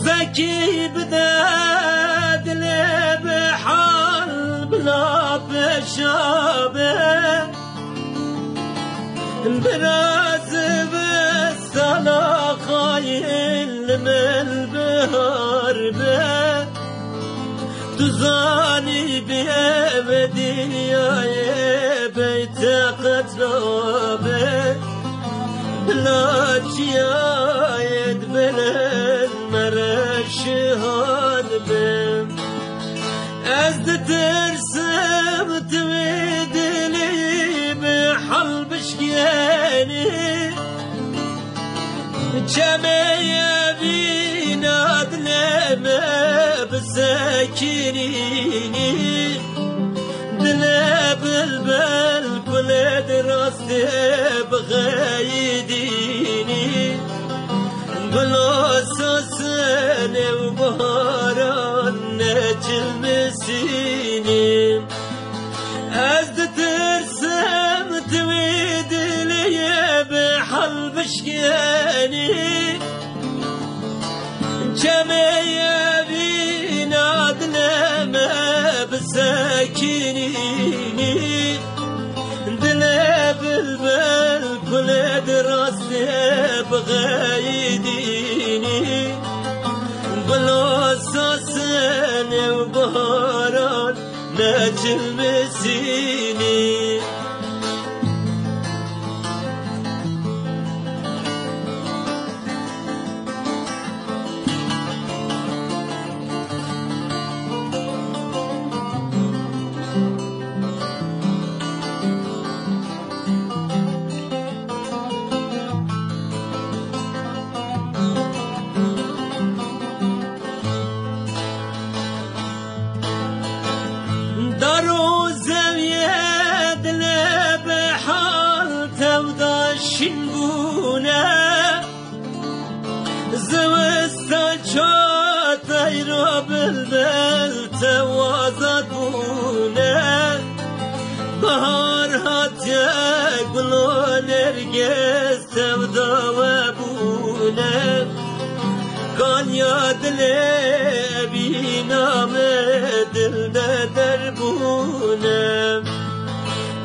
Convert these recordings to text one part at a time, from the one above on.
زكي بدا دلي بحال بلا بشابه براز بالسلا خايل من البهار به تزاني بأبدية بيت قتلابه بلا جيايد بلن مرك شهاد بم أزد ترسم تميدلي بحل بشكياني جميع بيناد لما بساكيني دلاب البال كل دراستي بغايديني بلا ساسني وبهاران نجل مسيني أزد ترسم تويد لي بحل بشكياني جميع بيناد لما بساكيني دلاب البال كل دراستي بغايديني بلا ساسني وبهاران نجل مسيني دارو زاوية دلا بحال تودا شنبونا زوستا شات ايرو بالبل توازد بونا بهار هاتيا قلو نرگز تودا وبونا كان يا دلي بينا مدل دربونا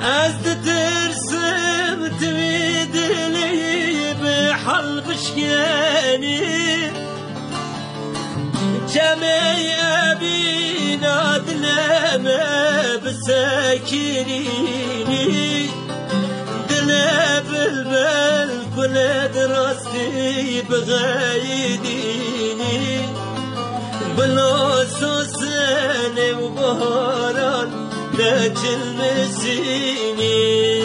أزد ترسم تميدلي بحل بشكياني جميع بينا دلما بساكيني دلاب البال كل دراستي بغايديني بلا سوسني وبهاران نجل مسيني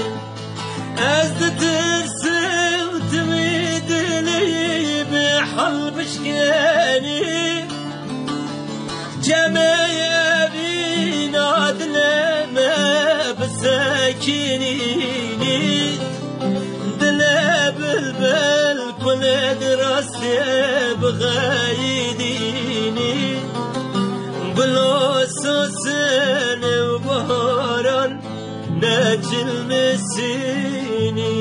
أزد ترسم تميدلي بحل بشكياني جميع بيناد لما بساكيني دلاب البال كل دراستي بغايديني بلا سوسن وبهاران نجل مسيني